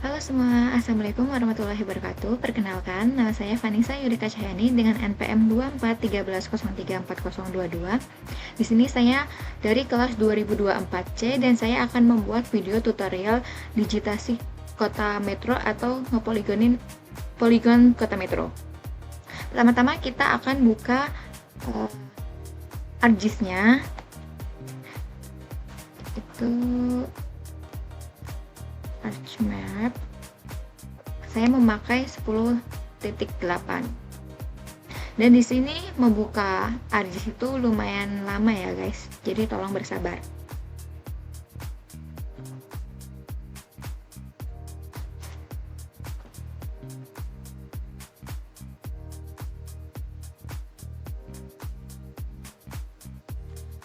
Halo semua, Assalamualaikum warahmatullahi wabarakatuh. Perkenalkan, nama saya Vanessa Yudika Cahyani dengan NPM 2413034022. Di sini saya dari kelas 2024C dan saya akan membuat video tutorial digitasi kota metro atau ngepoligonin poligon kota metro. Pertama-tama kita akan buka ArcGIS-nya. Itu ArcMap. Saya memakai 10.8. Dan di sini membuka ArcGIS itu lumayan lama ya guys. Jadi tolong bersabar.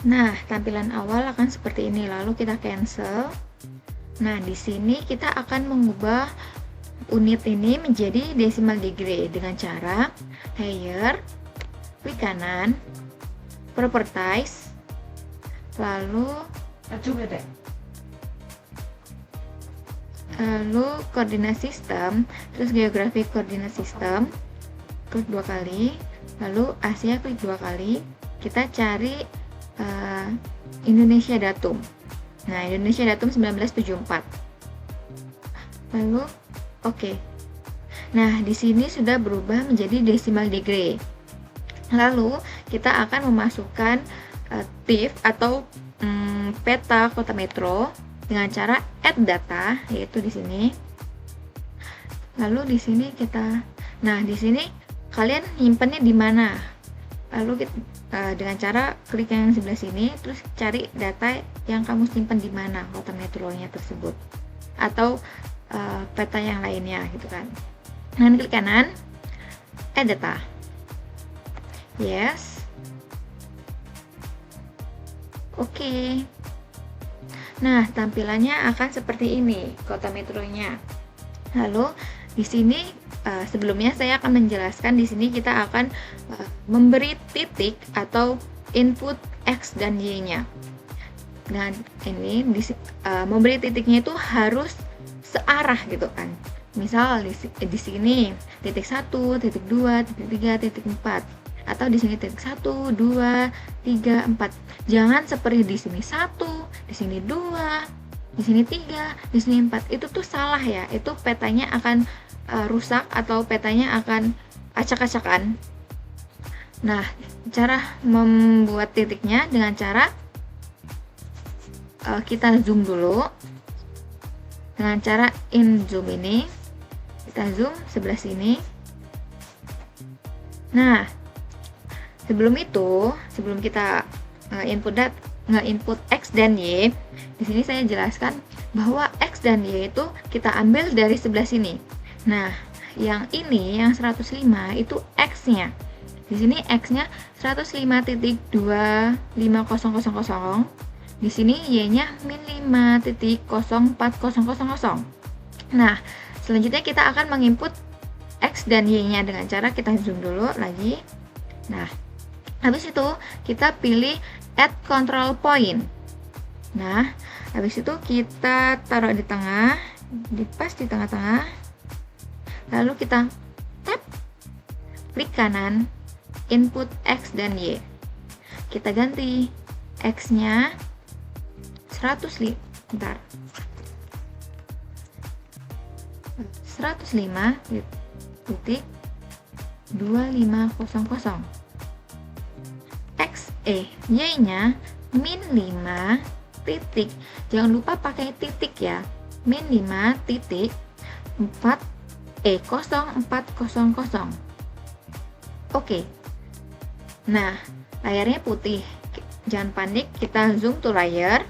Nah, tampilan awal akan seperti ini. Lalu kita cancel. Nah, di sini kita akan mengubah unit ini menjadi decimal degree dengan cara layer, klik kanan, properties, lalu koordinat sistem, terus geographic coordinate system, klik 2 kali, lalu Asia klik 2 kali. Kita cari Indonesia datum. Nah, Indonesia datum 1974. Lalu oke. Nah, di sini sudah berubah menjadi decimal degree. Lalu kita akan memasukkan TIFF atau peta kota metro dengan cara add data, yaitu di sini. Lalu di sini di sini kalian nyimpennya di mana? Lalu dengan cara klik yang sebelah sini, terus cari data yang kamu simpan di mana kota metronya tersebut, atau peta yang lainnya gitu kan. Nah, klik kanan, add data, yes, oke. Nah, tampilannya akan seperti ini kota metronya. Lalu di sini sebelumnya saya akan menjelaskan, di sini kita akan memberi titik atau input X dan Y-nya. Nah, ini memberi titiknya itu harus searah gitu kan. Misal di sini titik 1, titik 2, titik 3, titik 4, atau di sini titik 1, 2, 3, 4. Jangan seperti di sini 1, di sini 2, di sini 3, di sini 4. Itu tuh salah ya. Itu petanya akan rusak atau petanya akan acak-acakan. Nah, cara membuat titiknya dengan cara kita zoom dulu. Dengan cara in zoom ini, kita zoom sebelah sini. Nah, sebelum kita nge-input X dan Y, di sini saya jelaskan bahwa X dan Y itu kita ambil dari sebelah sini. Nah, yang ini yang 105 itu X-nya. Di sini X-nya 105.25000. Di sini Y-nya -5.04000. Nah, selanjutnya kita akan menginput X dan Y-nya dengan cara kita zoom dulu lagi. Nah, habis itu kita pilih add control point. Nah, habis itu kita taruh di tengah, pas di tengah-tengah. Lalu kita tap, klik kanan, input X dan Y. Kita ganti X-nya 105.2500. Y-nya -5 titik. Jangan lupa pakai titik ya. -5 titik 0400. Oke. Nah, layarnya putih. Jangan panik, kita zoom to layer.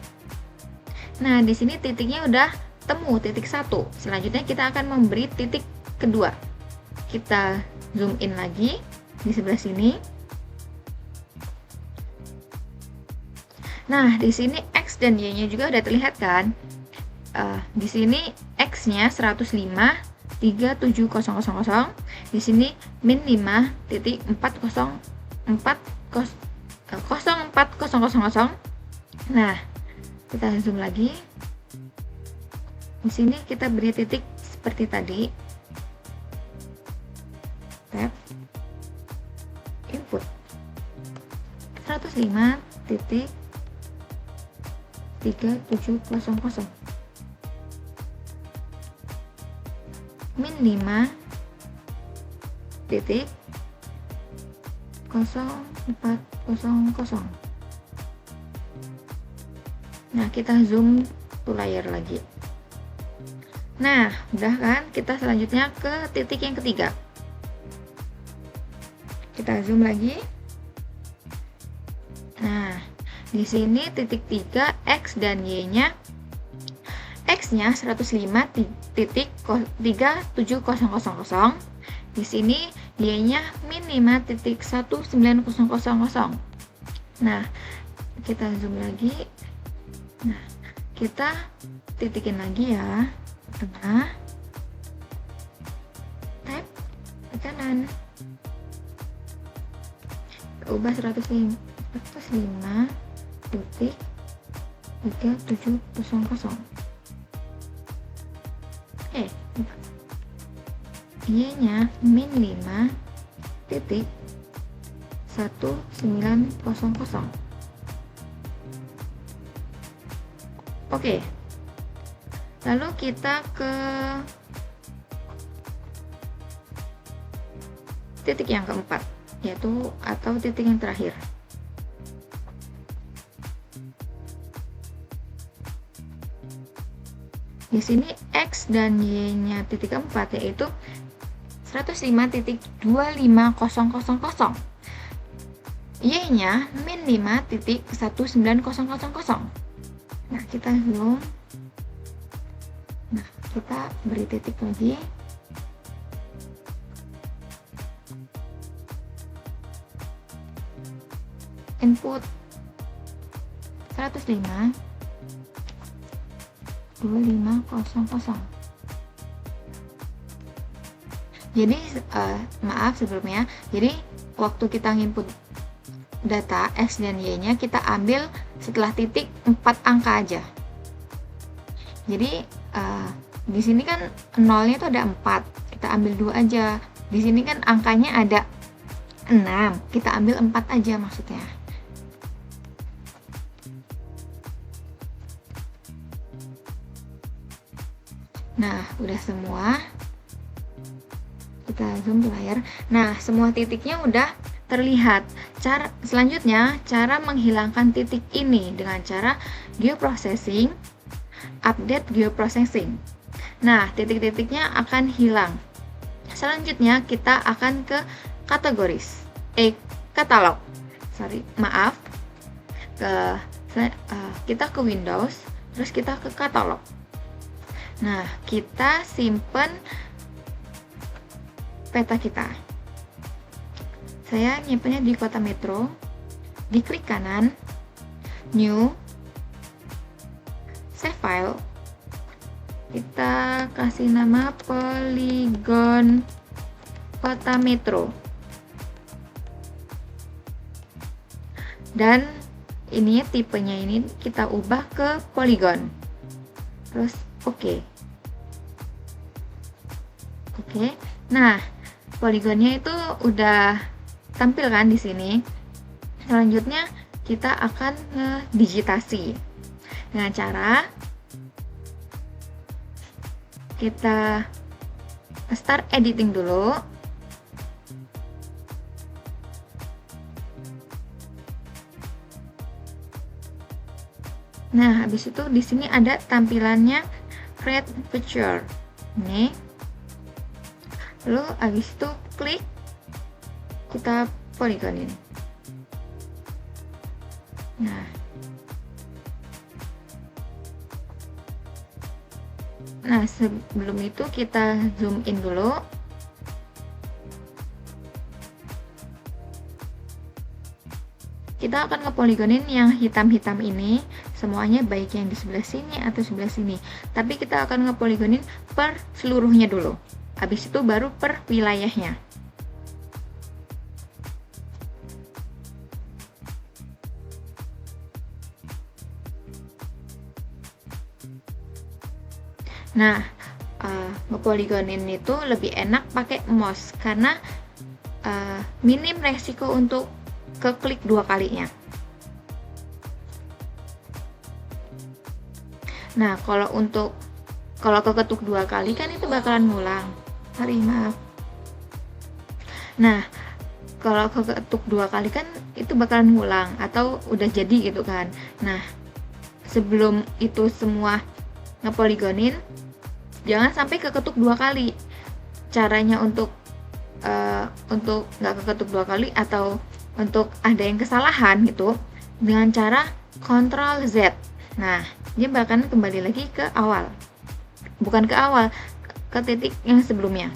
Nah, di sini titiknya udah temu, titik 1. Selanjutnya kita akan memberi titik kedua. Kita zoom in lagi di sebelah sini. Nah, di sini X dan Y-nya juga udah terlihat kan? Di sini X-nya 105.3700. Di sini -5.0400. Nah, kita zoom lagi. Di sini kita beri titik seperti tadi. Tab input 105.3700 min 5.0400. Nah, kita zoom to layer lagi. Nah, udah kan? Kita selanjutnya ke titik yang ketiga. Kita zoom lagi. Nah, di sini titik 3 X dan Y-nya. X-nya 105.3700. Di sini Y-nya min 5.1900. Nah, kita zoom lagi. Nah, kita titikin lagi ya, tengah, tab ke kanan, ubah 105.3700. Y-nya min 5.1900. Oke. Lalu kita ke titik yang keempat, yaitu atau titik yang terakhir. Di sini X dan Y-nya titik keempat yaitu 105.25000. Y-nya min 5.1900. Nah, kita zoom. Nah, kita beri titik lagi. Input 105.2500. Jadi maaf sebelumnya. Jadi waktu kita input data X dan Y-nya, kita ambil setelah titik 4 angka aja. Jadi di sini kan nolnya itu ada 4, kita ambil 2 aja. Di sini kan angkanya ada 6, kita ambil 4 aja maksudnya. Nah, udah semua. Kita zoom ke layar. Nah, semua titiknya udah terlihat. Selanjutnya, cara menghilangkan titik ini dengan cara geoprocessing, update geoprocessing. Nah, titik-titiknya akan hilang. Selanjutnya, kita akan ke kategoris, katalog. Kita ke Windows, terus kita ke katalog. Nah, kita simpen peta kita. Saya nyimpennya di kota Metro. Diklik kanan, New, Save File. Kita kasih nama Polygon Kota Metro. Dan ini tipenya ini kita ubah ke Polygon. Terus oke. Nah, poligonnya itu udah tampil kan di sini. Selanjutnya kita akan digitasi dengan cara kita start editing dulu. Nah, habis itu di sini ada tampilannya create picture. Ini. Lalu habis itu klik, kita poligonin. Nah, sebelum itu kita zoom in dulu. Kita akan ngepoligonin yang hitam-hitam ini, semuanya baik yang di sebelah sini atau sebelah sini. Tapi kita akan ngepoligonin per seluruhnya dulu. Habis itu baru per wilayahnya. Nah, ngepoligonin itu lebih enak pakai mouse karena minim resiko untuk keklik 2 kalinya. Nah, kalau keketuk 2 kali kan itu bakalan ngulang. Maaf. Nah, kalau keketuk 2 kali kan itu bakalan ngulang atau udah jadi gitu kan. Nah, sebelum itu semua ngepoligonin, jangan sampai keketuk 2 kali. Caranya untuk nggak keketuk 2 kali atau untuk ada yang kesalahan gitu, dengan cara Ctrl Z. Nah, dia bakalan kembali lagi ke awal. Bukan ke awal, ke titik yang sebelumnya.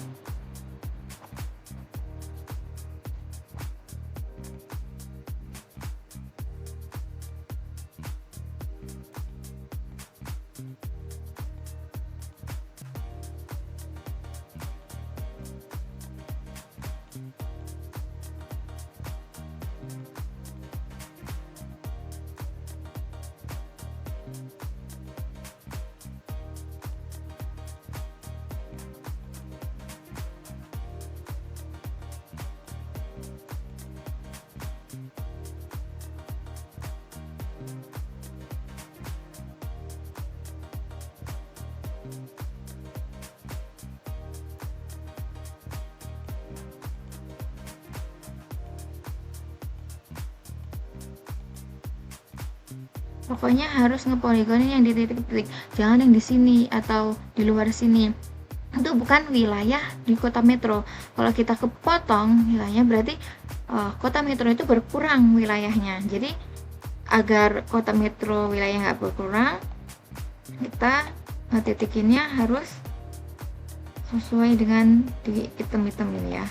Pokoknya harus ngepoligonin yang di titik-titik, jangan yang di sini atau di luar sini. Itu bukan wilayah di kota metro. Kalau kita kepotong wilayahnya berarti kota metro itu berkurang wilayahnya. Jadi agar kota metro wilayah nggak berkurang, kita titikinnya harus sesuai dengan di item-item ini ya.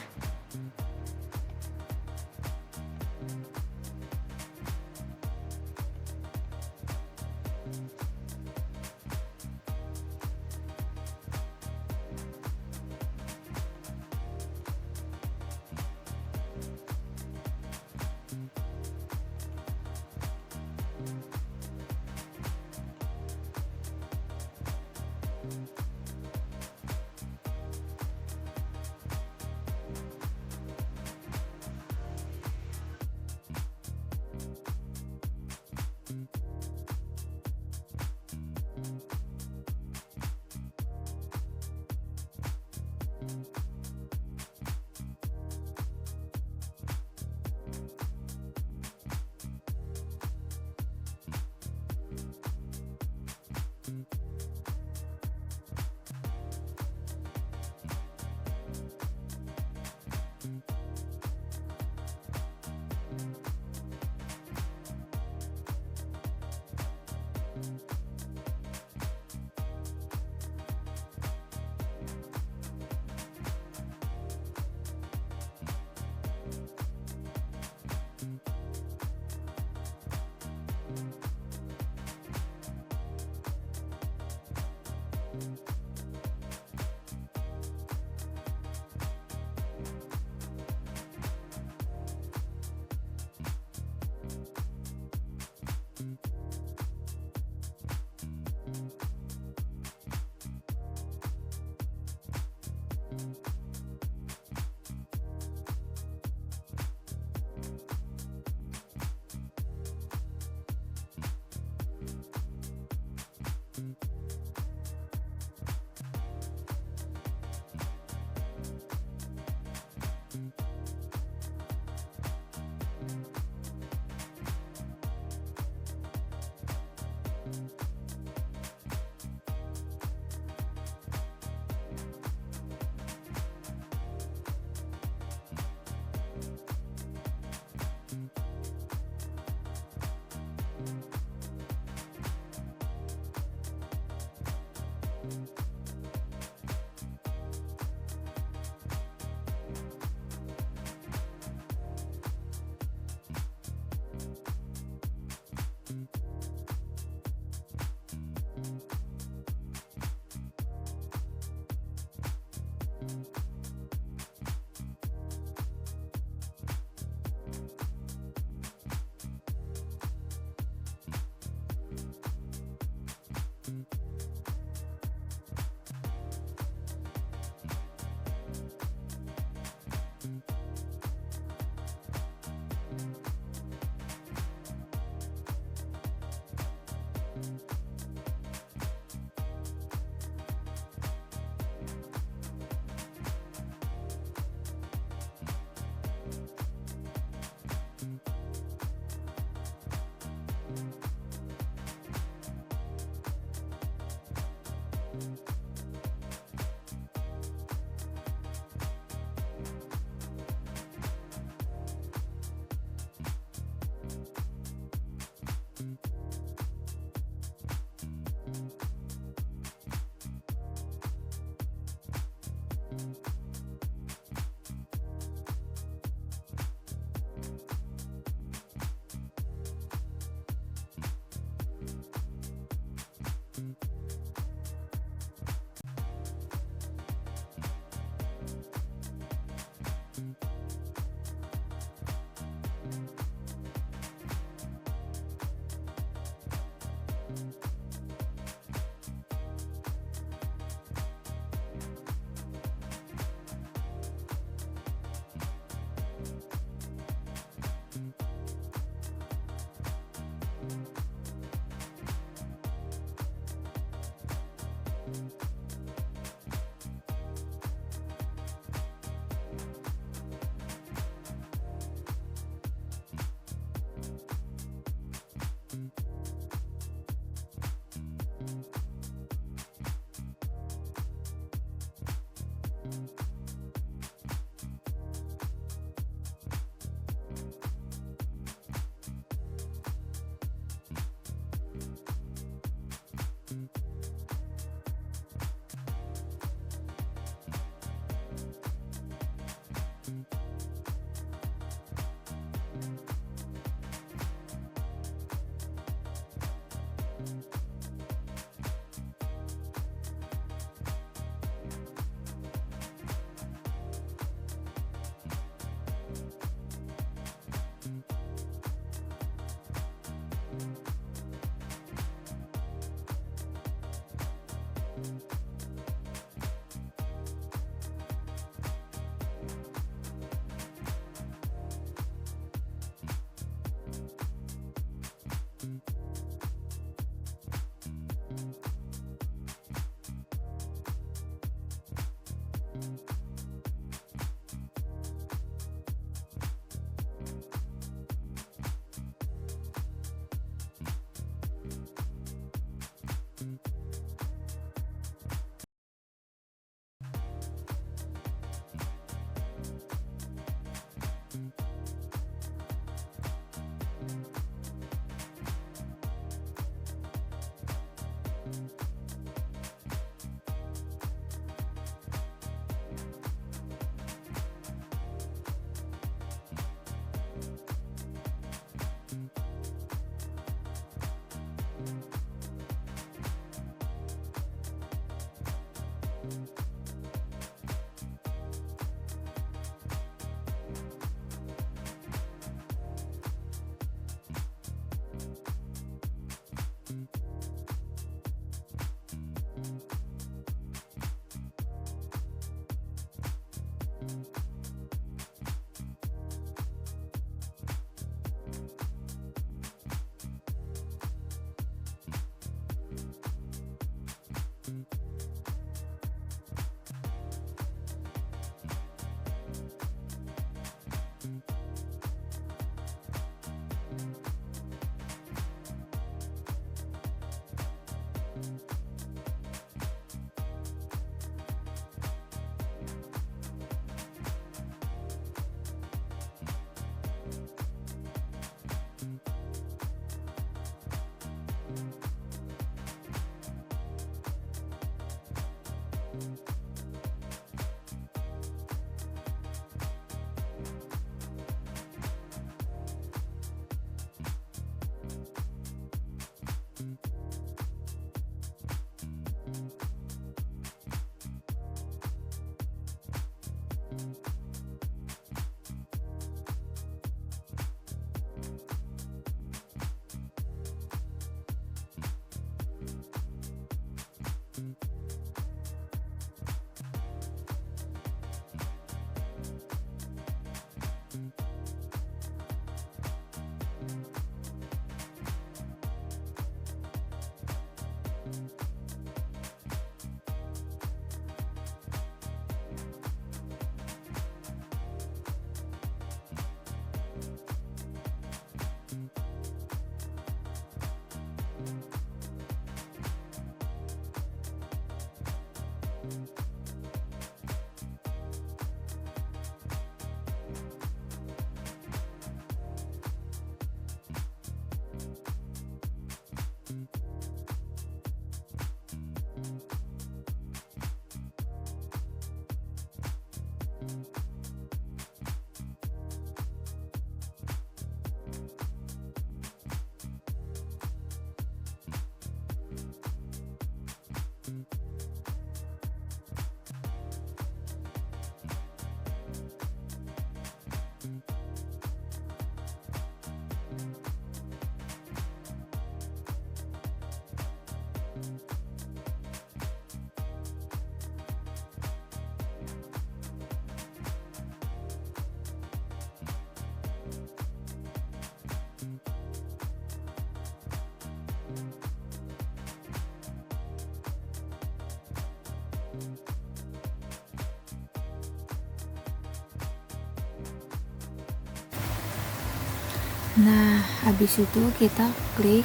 Nah, habis itu kita klik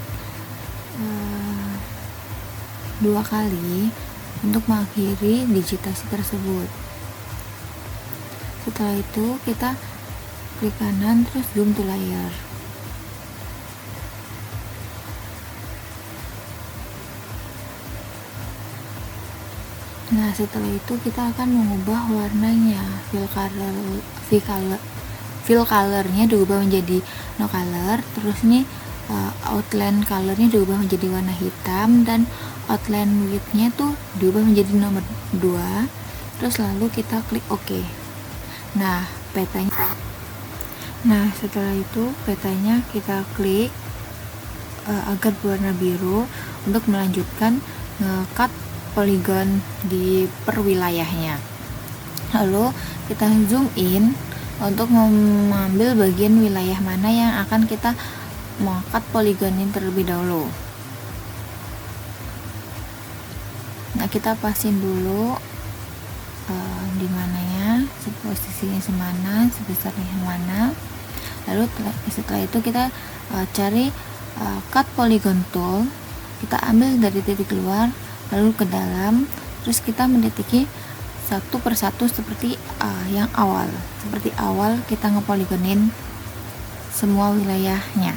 2 kali untuk mengakhiri digitasi tersebut. Setelah itu kita klik kanan terus zoom to layer. Nah, setelah itu kita akan mengubah warnanya. Fill colornya diubah menjadi no color. Terus nih outline colornya diubah menjadi warna hitam, dan outline widthnya tuh diubah menjadi nomor 2. Terus lalu kita klik OK. Nah, setelah itu petanya kita klik agar berwarna biru untuk melanjutkan cut poligon di per wilayahnya. Lalu kita zoom in untuk mengambil bagian wilayah mana yang akan kita mau cut poligonin terlebih dahulu. Nah, kita pasin dulu di mananya, posisinya semana, sebesarnya semana. Lalu setelah itu kita cari cut polygon tool, kita ambil dari titik keluar lalu ke dalam, terus kita mendetiki satu persatu seperti yang awal. Seperti awal kita ngepoligonin semua wilayahnya.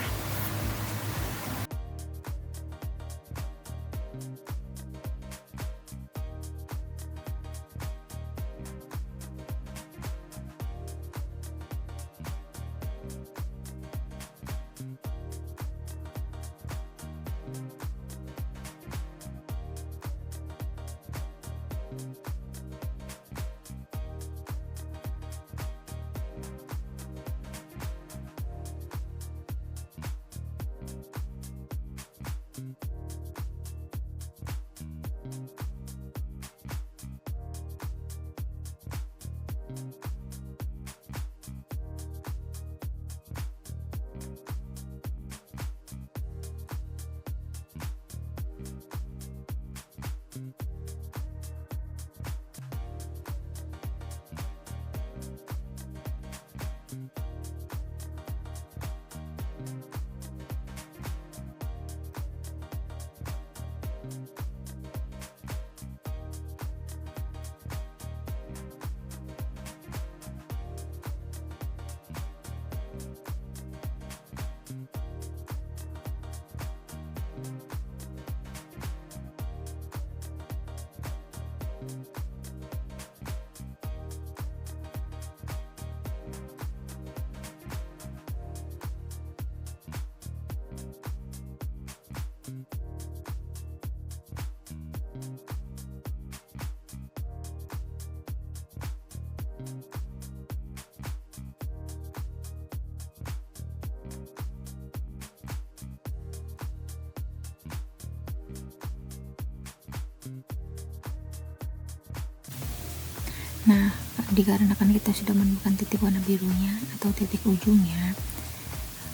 Nah, dikarenakan kita sudah menemukan titik warna birunya atau titik ujungnya,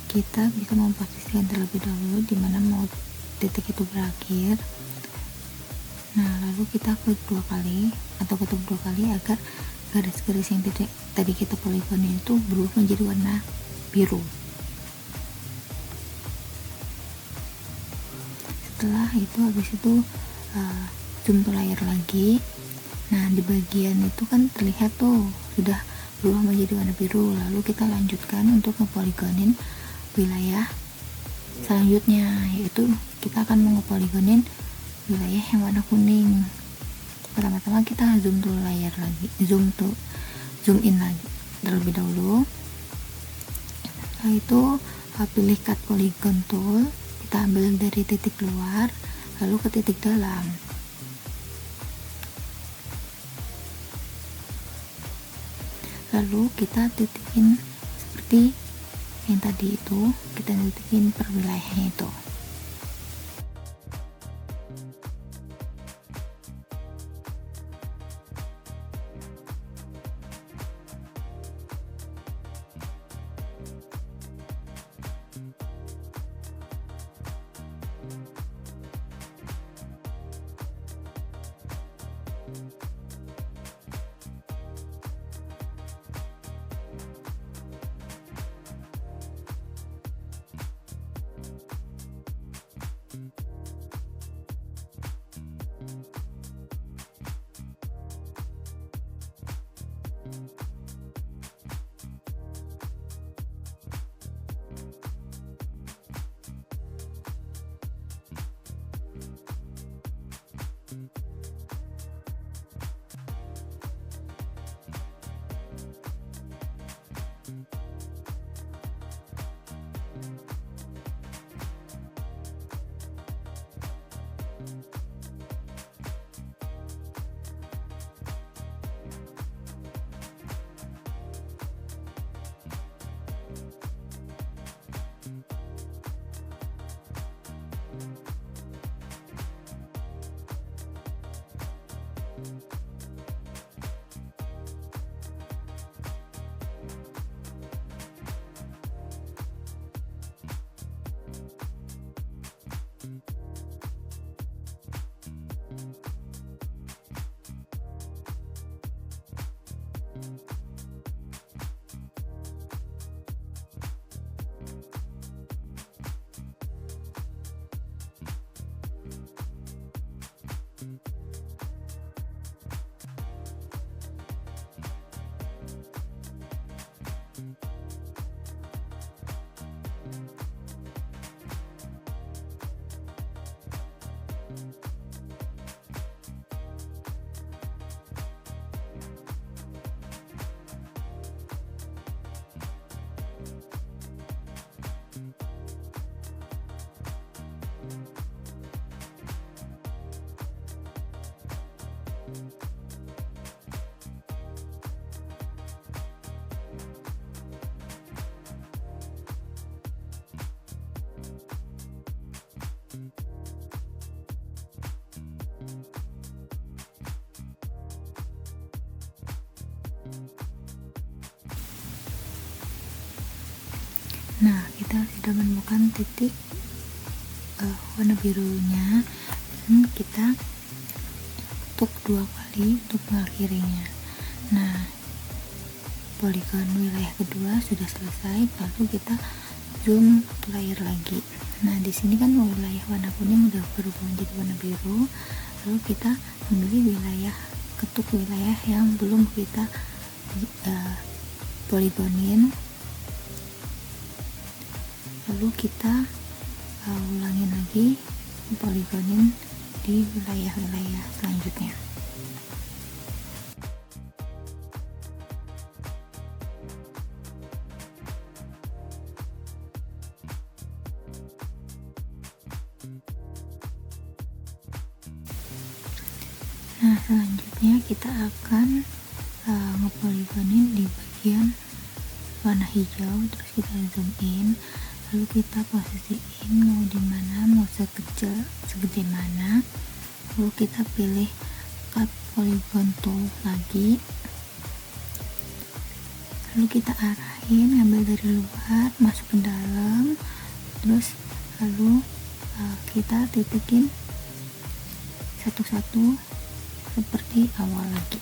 kita bisa memposisikan terlebih dahulu di mana mau titik itu berakhir. Nah, lalu kita klik 2 kali atau ketuk 2 kali agar garis-garis yang tadi kita poligon itu berubah menjadi warna biru. Setelah itu habis itu zoom to layer lagi. Nah, di bagian itu kan terlihat tuh sudah berubah menjadi warna biru. Lalu kita lanjutkan untuk ngepoligonin wilayah selanjutnya, yaitu kita akan ngepoligonin wilayah yang warna kuning. Pertama-tama kita zoom to layer lagi, zoom in lagi terlebih dahulu. Setelah itu pilih cut polygon tool, kita ambil dari titik luar lalu ke titik dalam. Lalu kita titikin seperti yang tadi itu, kita titikin per wilayahnya itu. Nah, kita sudah menemukan titik warna birunya, dan kita ketuk 2 kali untuk mengakhirinya. Nah, poligon wilayah kedua sudah selesai, lalu kita zoom layar lagi. Nah, di sini kan wilayah warna kuning udah berubah menjadi warna biru, lalu kita memilih wilayah, ketuk wilayah yang belum kita poligonin, lalu kita ulangin lagi poligonin di wilayah-wilayah selanjutnya. Nah, selanjutnya kita akan ngepoligonin di bagian warna hijau, terus kita zoom in, lalu kita posisiin mau di mana, mau segede mana, lalu kita pilih cut polygon tool lagi, lalu kita arahin, ambil dari luar masuk ke dalam, terus lalu kita titikin satu-satu seperti awal lagi.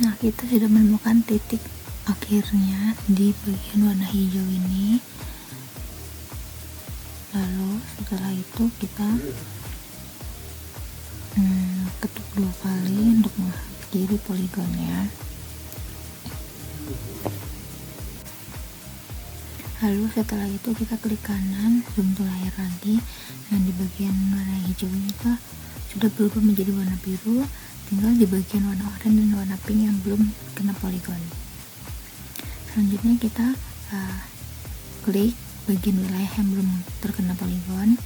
Nah, kita sudah menemukan titik akhirnya di bagian warna hijau ini. Lalu setelah itu kita ketuk 2 kali untuk mengakhiri poligonnya. Lalu setelah itu kita klik kanan, zoom to layar lagi, dan di bagian warna hijau ini kita sudah berubah menjadi warna biru. tinggal di bagian warna oranye dan warna pink yang belum kena poligon. Selanjutnya kita klik bagian wilayah yang belum terkena poligon.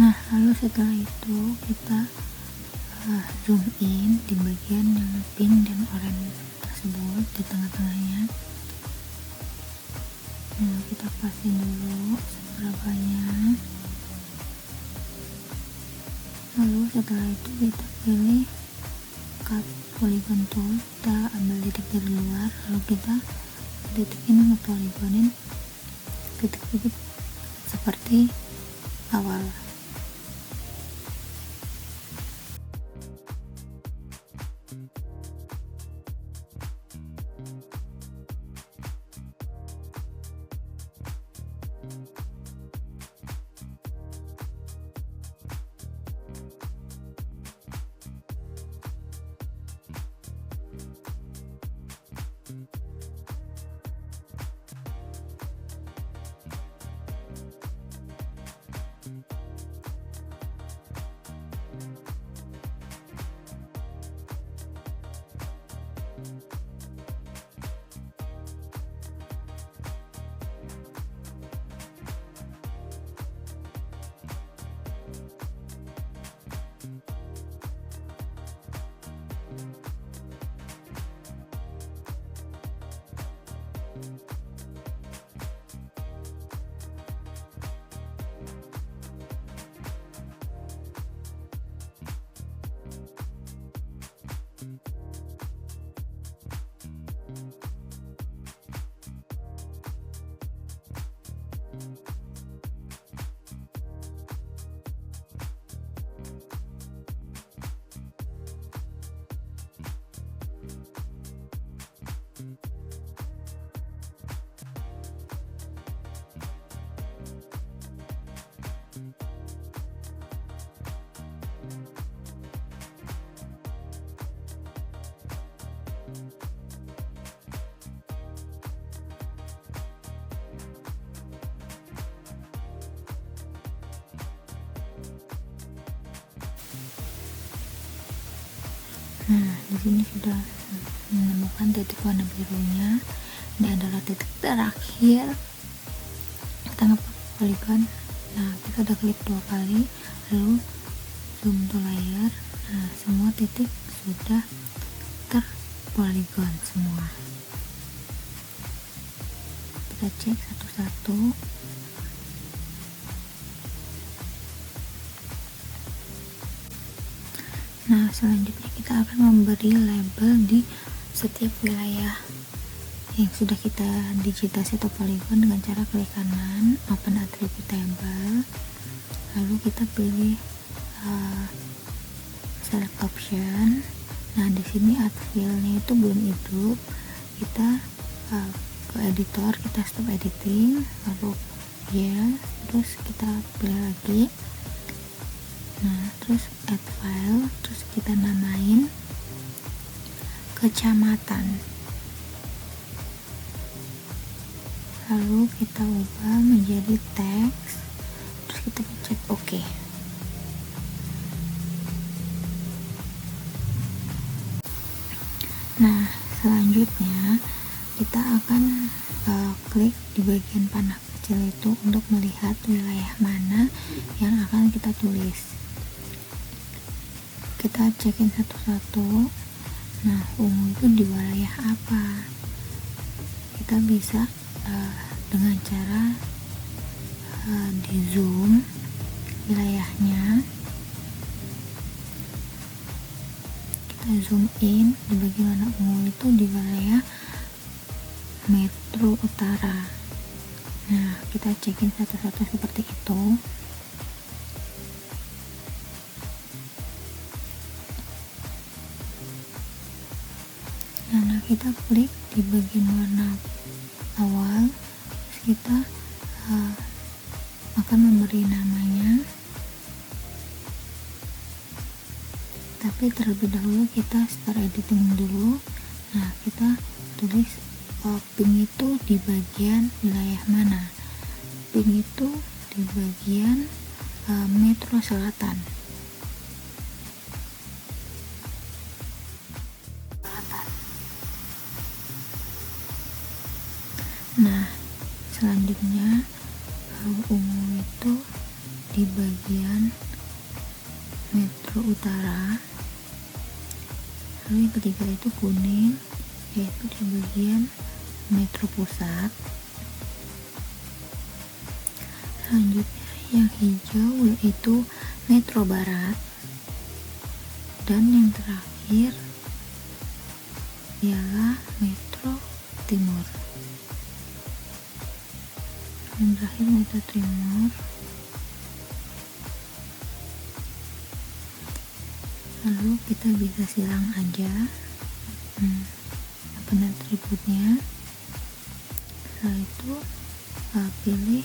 Nah, lalu setelah itu kita zoom in di bagian yang pink dan oranye tersebut di tengah-tengahnya. Nah, kita pasin dulu seberapanya. Lalu setelah itu kita pilih cut polygon tool, kita ambil titik dari luar, lalu kita titik ini ngepoligonin titik-titik seperti awal. Nah, di sini sudah menemukan titik warna birunya. Ini adalah titik terakhir tengah poligon. Nah, kita udah klik 2 kali, lalu zoom to layer. Nah, semua titik sudah terpoligon semua. Kita cek satu-satu. Nah, selanjutnya kita akan memberi label di setiap wilayah yang sudah kita digitasi atau poligon dengan cara klik kanan, open attribute table, lalu kita pilih select option. Nah, di sini add fill-nya itu belum hidup. Kita ke editor, kita stop editing, lalu terus kita pilih lagi. Nah, terus add file, terus kita namain kecamatan, lalu kita ubah menjadi teks, terus kita pencet OK. Nah, selanjutnya kita akan klik di bagian panah kecil itu untuk melihat wilayah mana yang akan kita tulis. Kita cekin satu-satu. Nah, ungu itu di wilayah apa? Kita bisa dengan cara di zoom wilayahnya. Kita zoom in di bagian warna ungu itu di wilayah Metro Utara. Nah, kita cekin satu-satu seperti itu. Nah, kita klik di bagian warna awal, terus kita akan memberi namanya, tapi terlebih dahulu kita start editing dulu. Nah, kita tulis pink itu di bagian wilayah mana? Pink itu di bagian Metro Selatan. Nah, selanjutnya ungu itu di bagian Metro Utara. Lalu yang ketiga itu kuning, yaitu di bagian Metro Pusat. Selanjutnya yang hijau yaitu Metro Barat. Dan yang terakhir ialah Metro Timur. Yang terakhir Metro Timur. Lalu kita bisa silang aja atributnya. Setelah itu pilih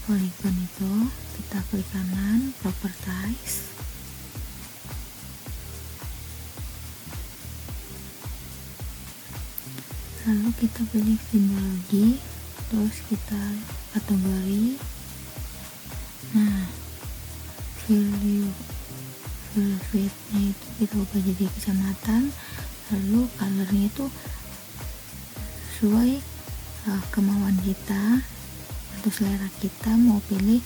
polygon itu, kita klik kanan properties, lalu kita pilih simbologi, terus kita kategori. Nah, value nya itu kita ubah jadi kecamatan, lalu colornya itu sesuai kemauan kita atau selera kita, mau pilih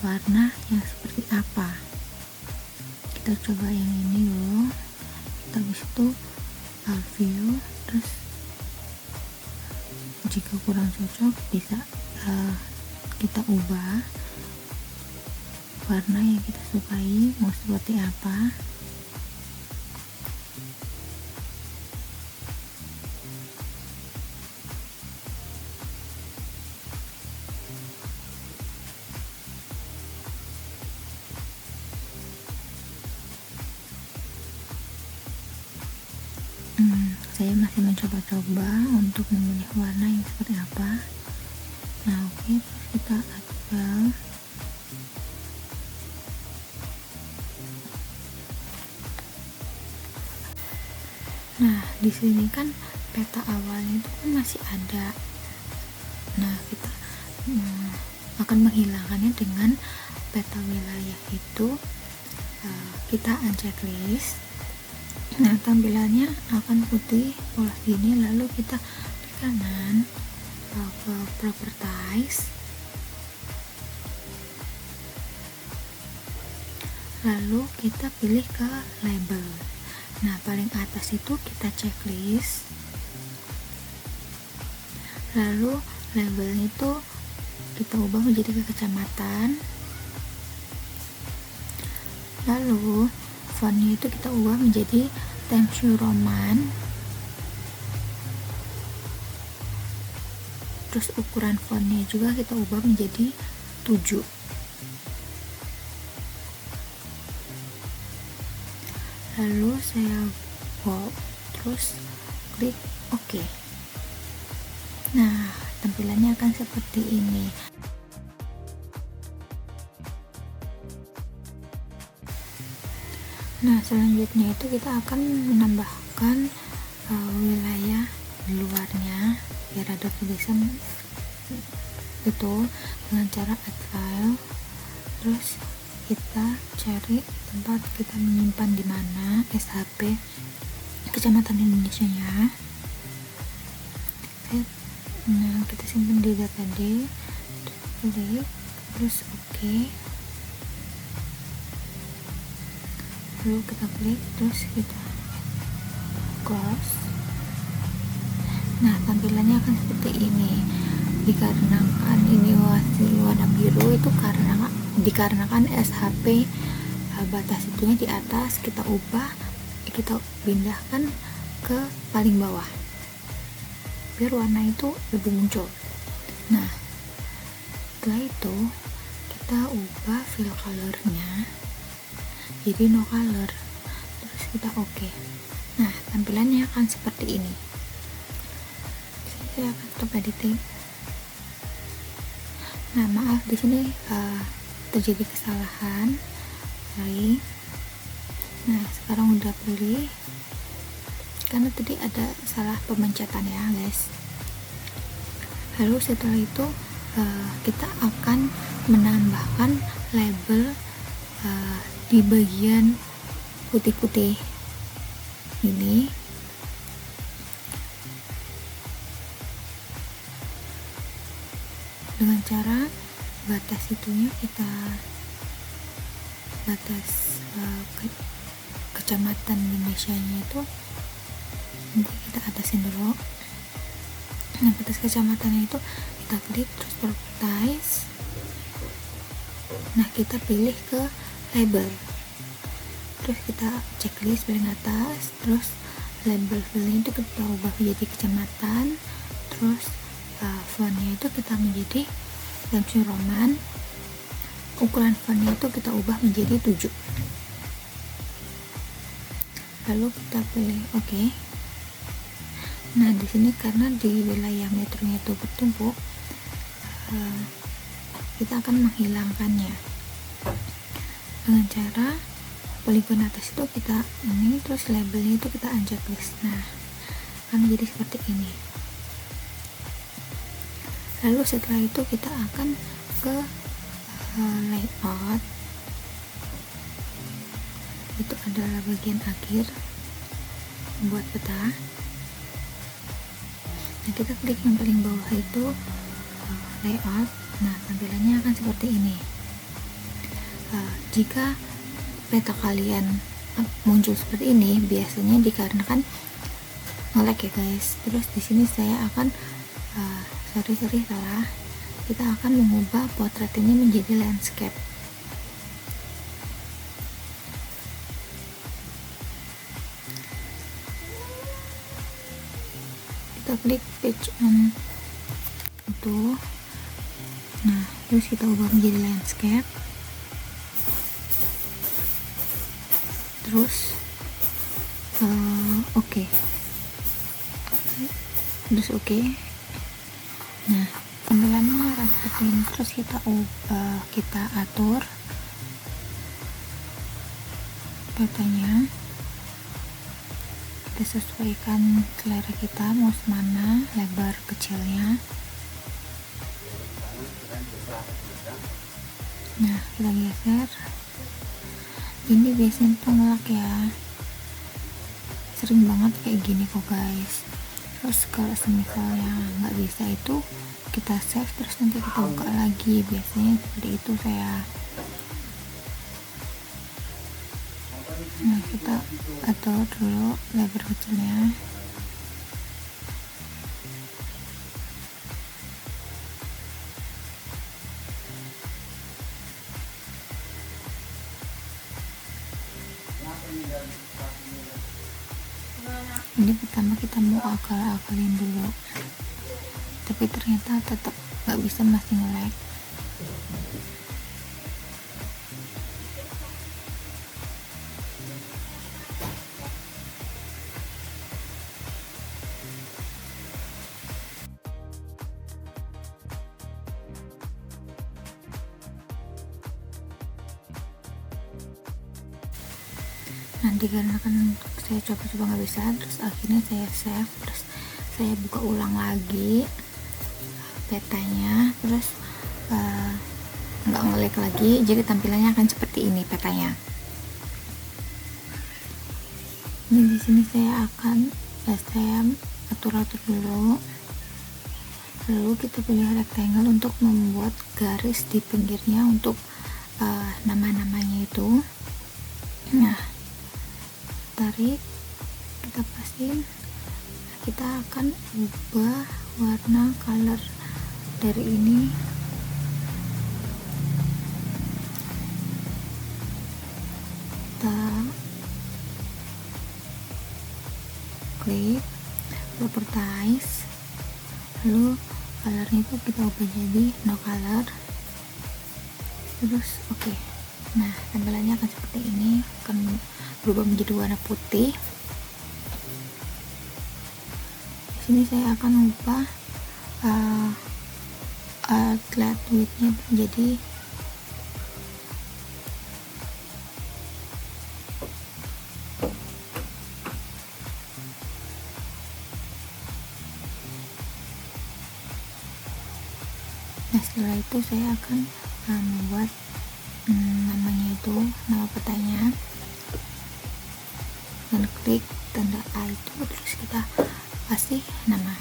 warna yang seperti apa. Kita coba yang ini dulu. Kita habis itu view, terus jika kurang cocok bisa kita ubah warna yang kita sukai mau seperti apa. Saya masih mencoba-coba untuk memilih warna yang seperti apa. Nah, oke, terus kita adjust. Nah, di sini kan peta awalnya itu kan masih ada. Nah, kita akan menghilangkannya dengan peta wilayah itu. Kita unchecklist. Nah, tampilannya akan putih polos gini, lalu kita klik kanan ke properties, lalu kita pilih ke label. Nah, paling atas itu kita checklist, lalu labelnya itu kita ubah menjadi ke kecamatan, lalu fontnya itu kita ubah menjadi Times New Roman, terus ukuran fontnya juga kita ubah menjadi 7. Lalu saya bold, terus klik OK. Nah, tampilannya akan seperti ini. Nah, selanjutnya itu kita akan menambahkan wilayah di luarnya biar ada tulisan itu dengan cara add file. Terus kita cari tempat kita menyimpan di mana, SHP Kecamatan Indonesia nya. Nah, kita simpan di database, klik, terus OK. Lalu kita klik, terus kita close. Nah, tampilannya akan seperti ini. Dikarenakan ini warna biru itu dikarenakan SHP batas itunya di atas, kita ubah, kita pindahkan ke paling bawah biar warna itu lebih muncul. Nah, setelah itu kita ubah fill colornya jadi no color, terus kita OK. Nah, tampilannya akan seperti ini. Saya akan stop editing. Nah, maaf di sini terjadi kesalahan. Sorry. Nah, sekarang udah pulih karena tadi ada salah pemencatan ya guys. Lalu setelah itu kita akan menambahkan label di bagian putih-putih ini. Dengan cara batas itunya kita batas kecamatan Indonesia-nya itu nanti kita atasin dulu. Nah, batas kecamatannya itu kita klik terus properties. Nah, kita pilih ke label, terus kita checklist paling atas, terus label filenya itu kita ubah menjadi kecamatan, terus fontnya itu kita menjadi Times New Roman, ukuran fontnya itu kita ubah menjadi 7, lalu kita pilih OK. Nah, di sini karena di wilayah metronya itu bertumpuk, kita akan menghilangkannya dengan cara poligon atas itu kita ini, terus labelnya itu kita unchecklist. Nah, akan jadi seperti ini. Lalu setelah itu kita akan ke layout, itu adalah bagian akhir buat peta. Nah, kita klik yang paling bawah itu layout. Nah, tampilannya akan seperti ini. Jika peta kalian muncul seperti ini, biasanya dikarenakan nge-lag ya guys. Terus di sini saya akan sorry salah, kita akan mengubah potret ini menjadi landscape. Kita klik page on itu, nah terus kita ubah menjadi landscape, terus oke. Terus oke. Nah, tampilannya akan seperti ini. Terus kita atur petanya, kita sesuaikan selera kita, mau mana lebar kecilnya. Nah, kita geser. Ini biasanya tuh ngelak ya, sering banget kayak gini kok guys. Terus kalau misalnya nggak bisa itu kita save, terus nanti kita buka lagi, biasanya seperti itu saya. Nah, kita atur dulu lebar kecilnya. Ini pertama kita mau akal-akalin dulu, tapi ternyata tetap nggak bisa, masih nge-lag. Nah, dikarenakan saya coba-coba nggak bisa, terus akhirnya saya save, terus saya buka ulang lagi petanya, terus nggak nge-lag lagi, jadi tampilannya akan seperti ini petanya. Ini di sini saya akan saya atur-atur dulu, lalu kita pilih rectangle untuk membuat garis di pinggirnya untuk nama-namanya itu. Nah, tarik, kita pastiin. Kita akan ubah warna color dari ini kita klik properties, lalu colornya itu kita ubah jadi no color, terus oke. Nah, tampilannya akan seperti ini, akan berubah menjadi warna putih. Di sini saya akan ubah outlet width-nya jadi saya akan membuat namanya itu, nama petanya, dan klik tanda A itu, terus kita kasih nama.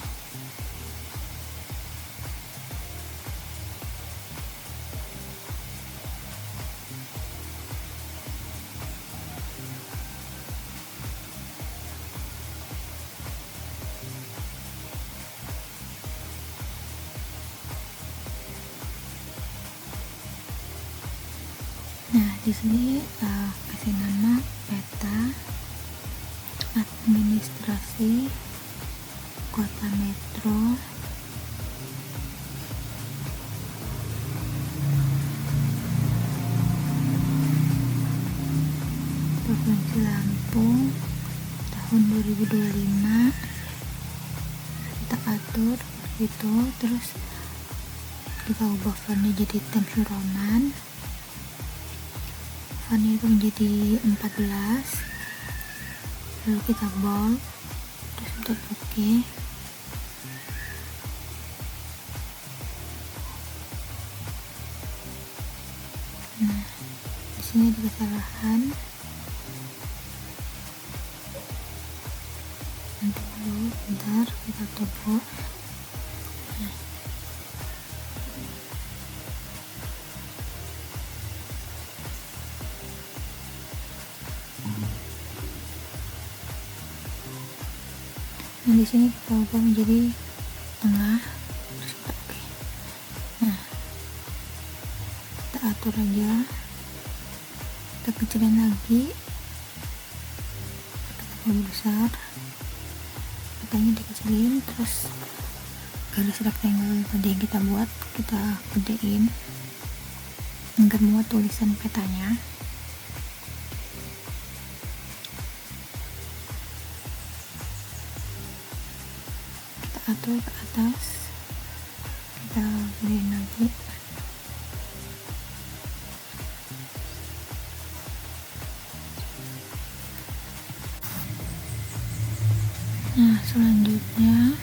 Nah, di sini kasih nama peta administrasi kota metro Provinsi Lampung tahun 2025. Kita atur gitu, terus kita ubah fontnya jadi Times New Roman, fontnya itu menjadi 14, lalu kita bold, terus untuk OK. Nah, di sini ada kesalahan, nanti dulu bentar kita tunggu. Nah, di sini kita ubah menjadi tengah, terus kita OK. Nah, kita atur aja, kita kecilin lagi, kita tambah besar, petanya dikecilin, terus garis rectangle tadi yang kita buat kita gedein agar muat tulisan petanya. Atur ke atas, kita gedein lagi. Nah, selanjutnya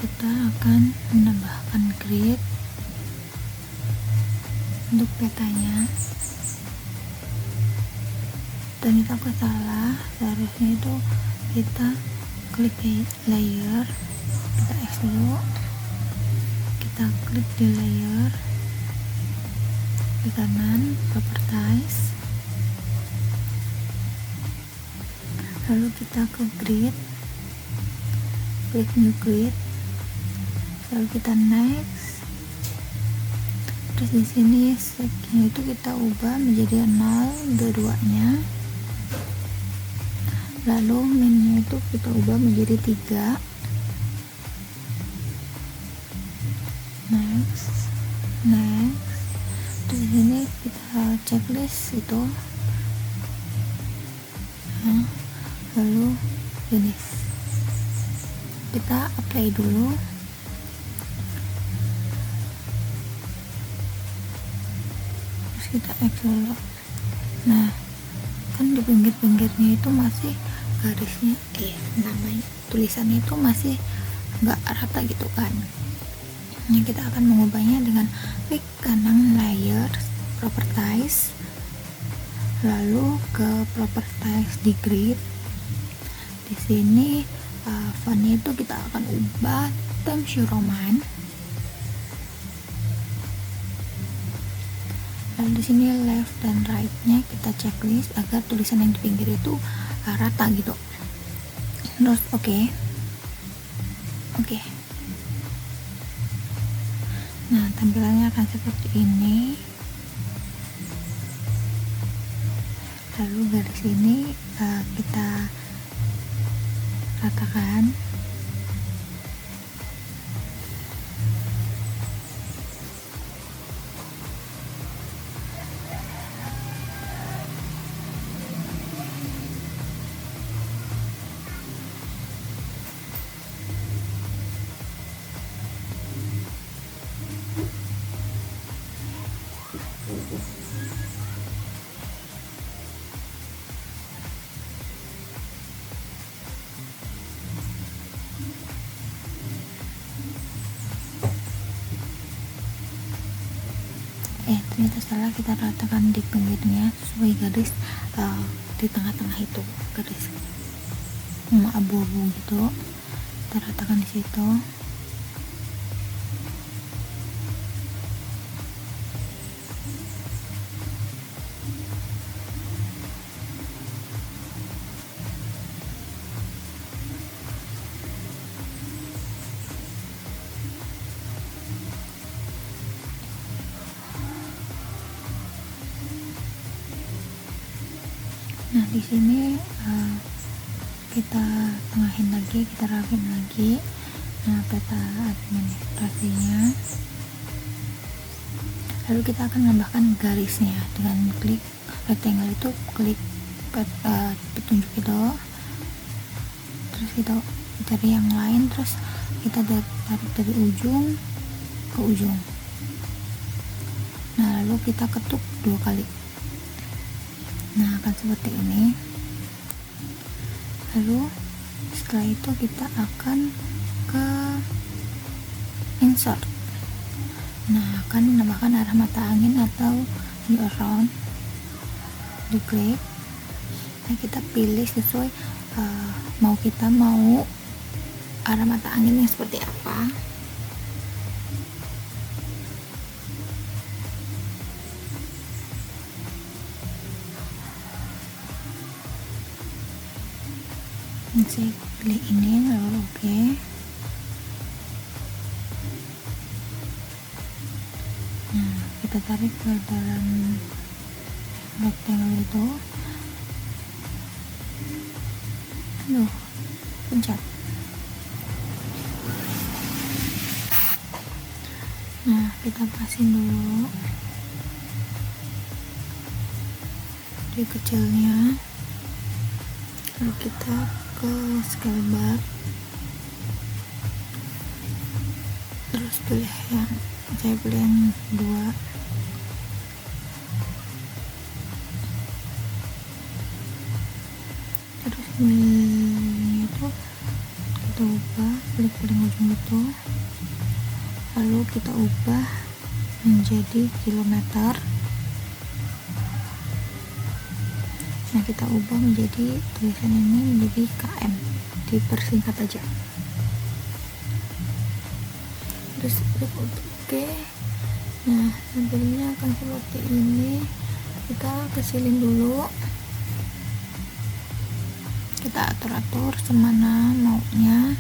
kita akan menambahkan grid untuk petanya. Ternyata aku salah, seharusnya itu kita klik layer, kita X dulu, kita klik di layer di kanan, properties, lalu kita ke grid, klik new grid, lalu kita next, terus di sini setnya itu kita ubah menjadi 0, dua-duanya, lalu minnya itu kita ubah menjadi 3. Next, terus di sini kita checklist itu, nah, lalu finish. Kita apply dulu. Terus kita X dulu. Nah, kan di pinggir-pinggirnya itu masih garisnya, namanya tulisannya itu masih nggak rata gitu kan. Nah, kita akan mengubahnya dengan klik kanan layer, properties, lalu ke properties di grid. Di sini fontnya itu kita akan ubah Times New Roman. Lalu di sini left dan right-nya kita checklist agar tulisan yang di pinggir itu rata gitu. Terus OK. Nah, tampilannya akan seperti ini. Lalu garis ini kita ratakan. ternyata salah, kita ratakan di pinggirnya sesuai garis di tengah-tengah itu, garis abu-abu gitu, kita ratakan di situ. Nah di sini kita tengahin lagi, kita rapin lagi. Nah peta administrasinya, lalu kita akan menambahkan garisnya dengan klik rectangle itu, klik petunjuk itu, terus kita cari yang lain, terus kita tarik dari ujung ke ujung. Nah lalu kita ketuk 2 kali. Nah akan seperti ini. Lalu setelah itu kita akan ke insert. Nah akan menambahkan arah mata angin atau new around, diklik. Nah kita pilih sesuai kita mau arah mata anginnya seperti apa. Saya pilih ini, lalu oke. Nah kita tarik ke dalam rectangle itu, lalu pencet. Nah kita pasin dulu di kecilnya, lalu kita ke scale bar, terus pilih saya pilih yang 2, terus ini itu kita ubah, klik paling ujung itu, lalu kita ubah menjadi kilometer. Nah kita ubah menjadi tulisan ini menjadi km, dipersingkat aja, terus klik oke. Nah tampilnya akan seperti ini. Kita kecilin dulu, kita atur-atur semana maunya.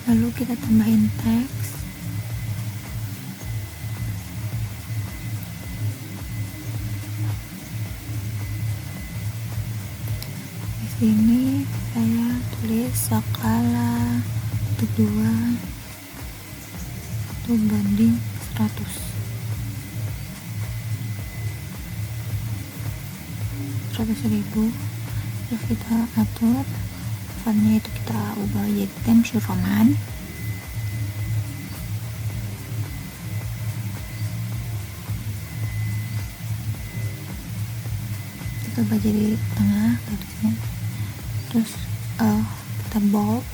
Lalu kita tambahin teks. Di sini saya tulis skala untuk 2 itu banding 100. 100.000. Terus kita atur fontnya itu, kita ubah jadi Times New Roman. Kita ubah jadi tengah garisnya, terus kita bold,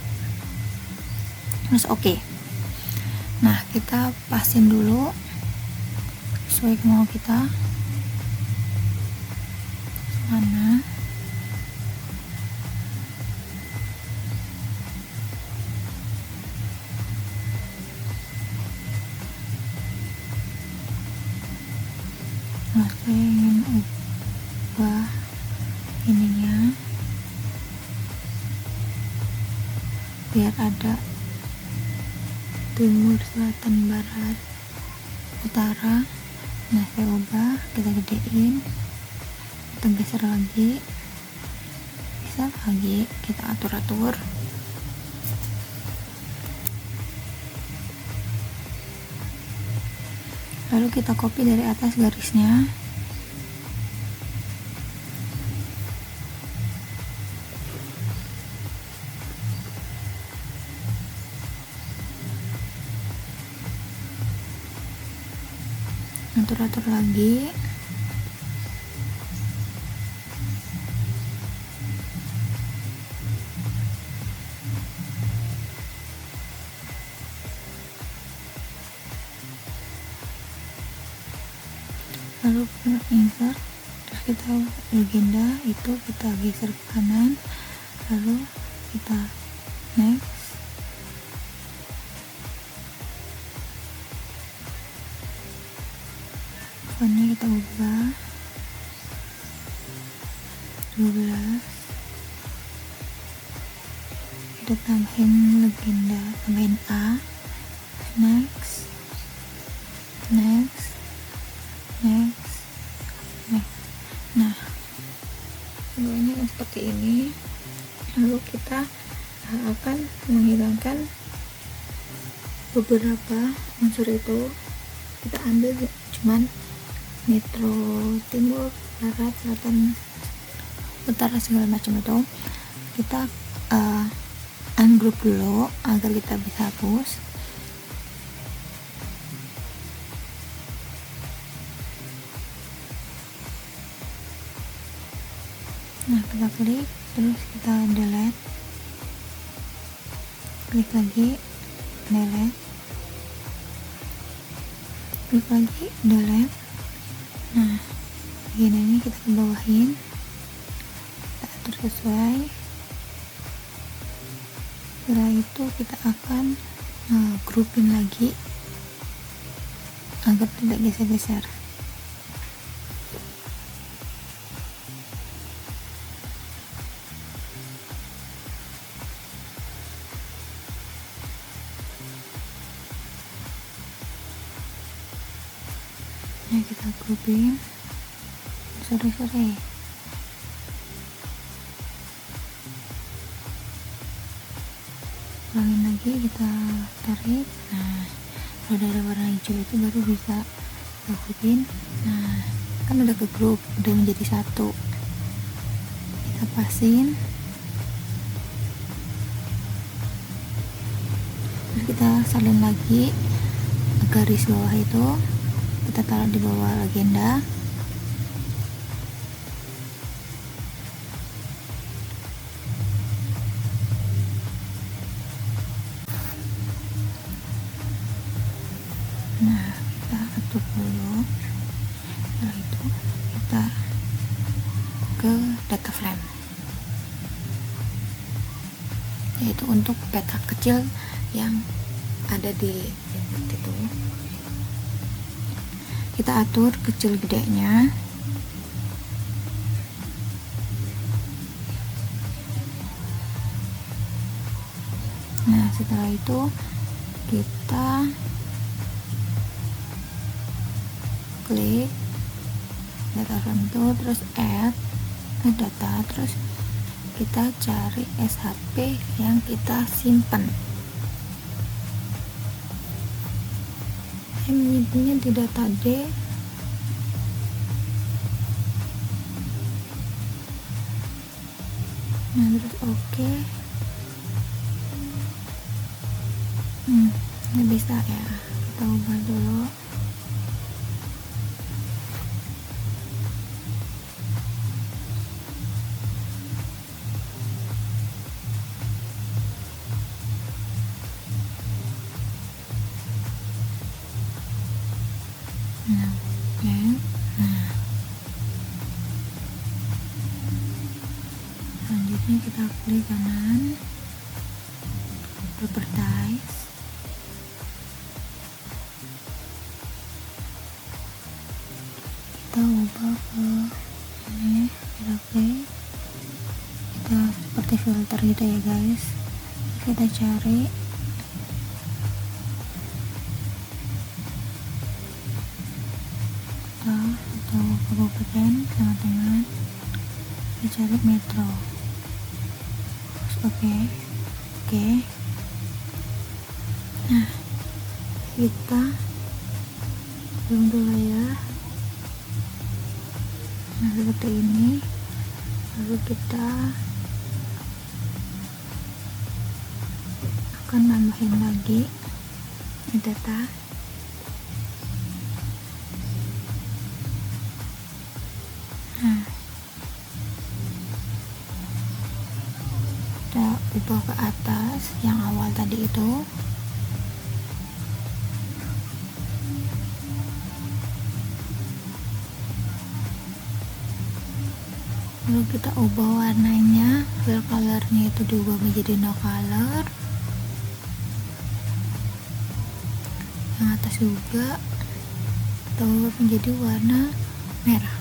terus oke. Nah kita pasin dulu sesuai mau kita mana. Nah, saya ingin ubah ininya biar ada timur, selatan, barat, utara. Nah saya ubah, kita gedein, kita geser lagi, kita atur-atur. Lalu kita copy dari atas garisnya. atur-atur lagi. Lalu insert, terus kita legenda itu kita geser ke kanan, lalu kita next. Fontnya kita ubah 12, kita tambahin legenda, tambahin A, next, next, next, next. Nah, bentuknya seperti ini. Lalu kita akan menghilangkan beberapa unsur itu. Kita ambil cuman metro, timur, barat, selatan, utara, segala macam itu. Kita ungroup dulu agar kita bisa hapus. Nah, kita klik, terus kita delete, klik lagi, delete, klik lagi, delete. Nah, bagian ini kita ke bawahin, kita atur sesuai. Setelah itu kita akan grouping lagi agar tidak geser-geser. Nah, kita grouping sore-sore. Ulangin lagi, kita tarik. Nah, kalau ada warna hijau itu baru bisa kita grouping. Nah, kan udah ke group, udah menjadi satu. Kita pasin, terus kita salin lagi garis bawah itu, kita taruh di bawah legenda. Nah, kita atur dulu. Setelah itu kita ke data frame, yaitu untuk peta kecil yang ada di input itu. Kita atur kecil gedenya. Nah, setelah itu kita klik data frame itu, terus add data, terus kita cari SHP yang kita simpan. Saya menyimpannya di data D. Nah, terus oke. Ini bisa ya, kita ubah dulu. Nah, oke. Nah, selanjutnya kita klik kanan, properties, kita ubah ke ini, kita klik, kita seperti filter gitu ya guys. Kita cari atau kabupaten, teman-teman, kita cari metro. Oke. Nah, kita tunggu ya. Nah, seperti ini. Lalu kita akan nambahin lagi data. Nah, kita ubah ke atas yang awal tadi itu. Lalu kita ubah warnanya, fill colornya itu diubah menjadi no color. Yang atas juga kita ubah menjadi warna merah.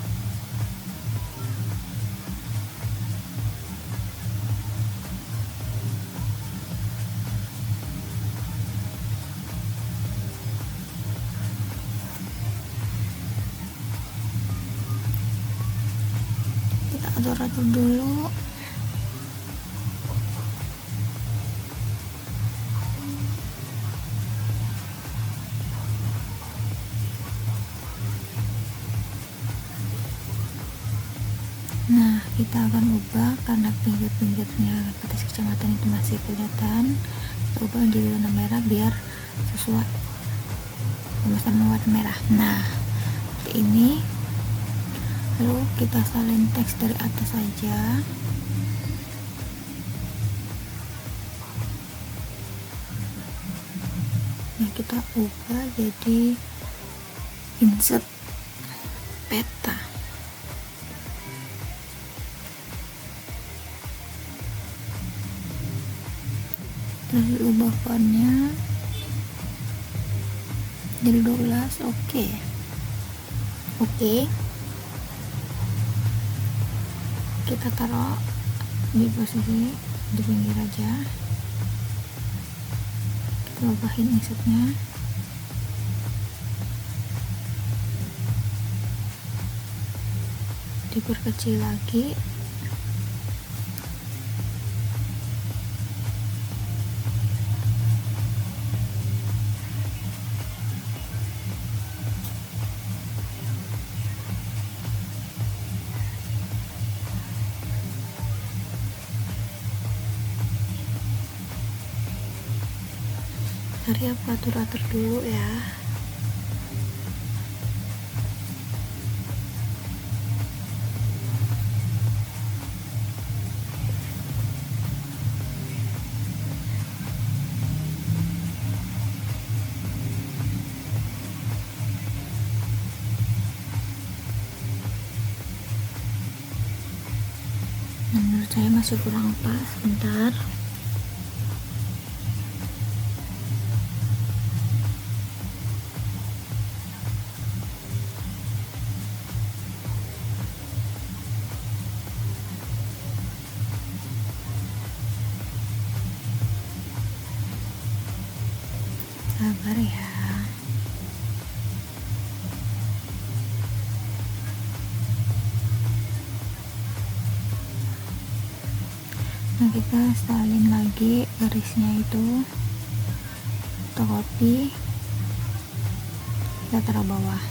Kita atur-atur dulu. Nah, kita akan ubah karena pinggir-pinggirnya batas kecamatan itu masih kelihatan. Kita ubah menjadi warna merah biar sesuai sama warna merah. Nah, seperti ini. Lalu kita salin teks dari atas saja. Nah, kita ubah jadi insert peta. Terus diubah fontnya jadi 12. Oke. Kita taruh di posisi di pinggir aja. Kita ubahin insertnya. Diperkecil lagi. Ntar ya, aku atur-atur dulu ya. Menurut saya masih kurang pas. Bentar. Sabar ya. Nah, kita salin lagi garisnya itu. Kita copy. Kita taruh bawah.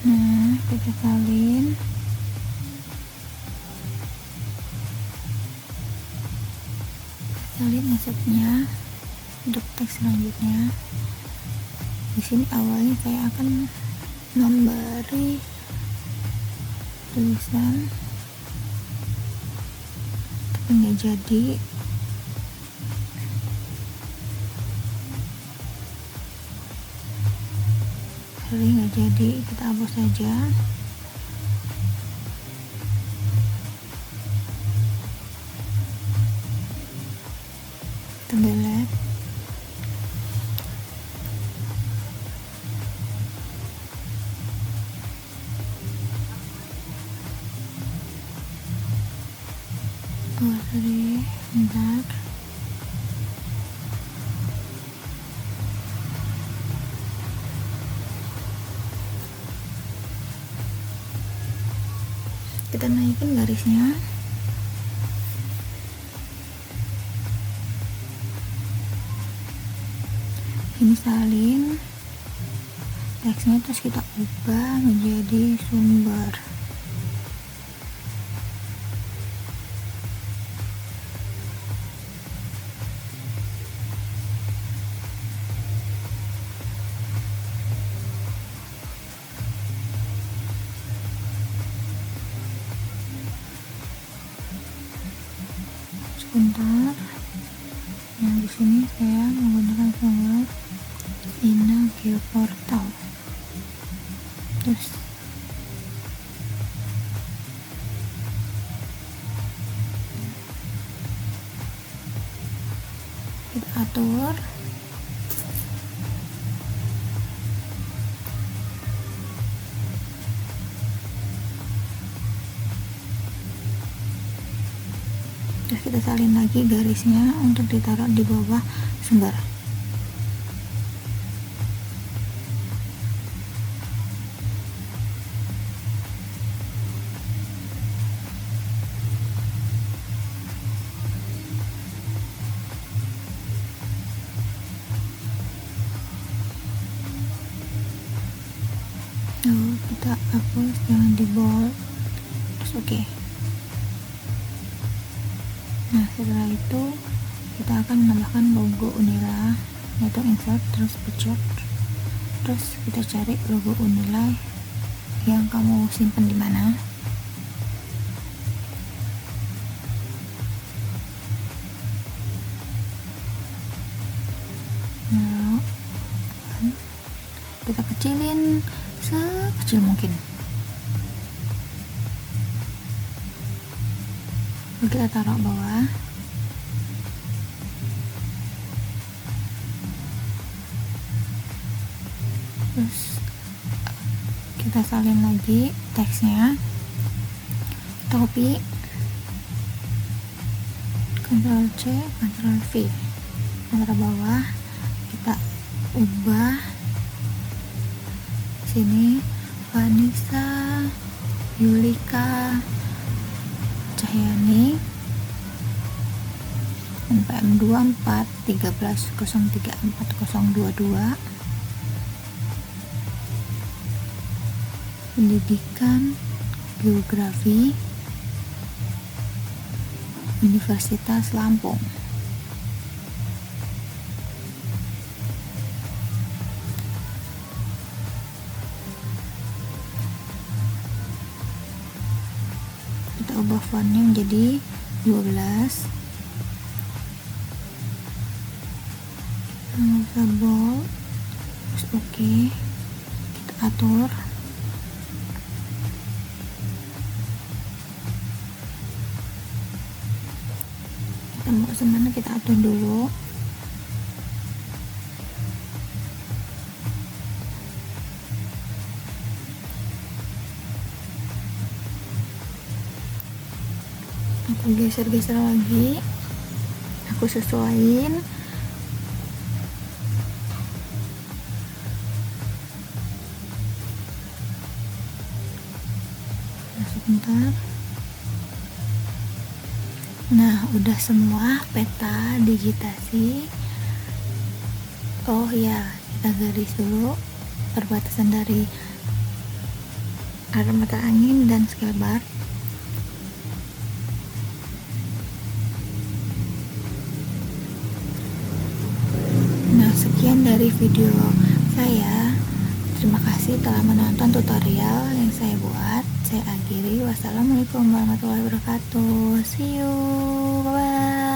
Nah, kita salin. Salin insertnya untuk teks selanjutnya. Di sini awalnya saya akan memberi tulisan, tapi nggak jadi. Nggak jadi, kita hapus saja. Kita delete. Oh, sorry, bentar. Kita naikin garisnya. Ini salin teksnya, terus kita ubah menjadi sumber. sebentar. Nah, di sini saya menggunakan firmware Ina Geoportal. Terus kita atur. Terus kita salin lagi garisnya untuk ditaruh di bawah sumber. Lalu kita hapus, jangan di bold. Terus oke. Nah, setelah itu kita akan menambahkan logo Unila, yaitu insert, terus pencet, terus kita cari logo Unila yang kamu simpan di mana. Nah, kita kecilin sekecil mungkin. Lalu kita taruh bawah. Terus kita salin lagi teksnya. Kita copy, Ctrl C, Ctrl V, taruh bawah. Kita ubah sini Vanessa Yulika Cahyani NPM 24 13034022, pendidikan geografi Universitas Lampung. Kita ubah fontnya menjadi 12, kita bold, terus oke. Kita atur. Kita mau semana kita atur dulu. Aku geser-geser lagi, aku sesuaiin. Sebentar. Nah, udah semua peta digitasi. Oh ya, kita garis dulu perbatasan dari arah mata angin dan scale bar. Nah, sekian dari video saya. Terima kasih telah menonton tutorial yang saya buat. Saya akhiri. Wassalamualaikum warahmatullahi wabarakatuh. See you. Bye.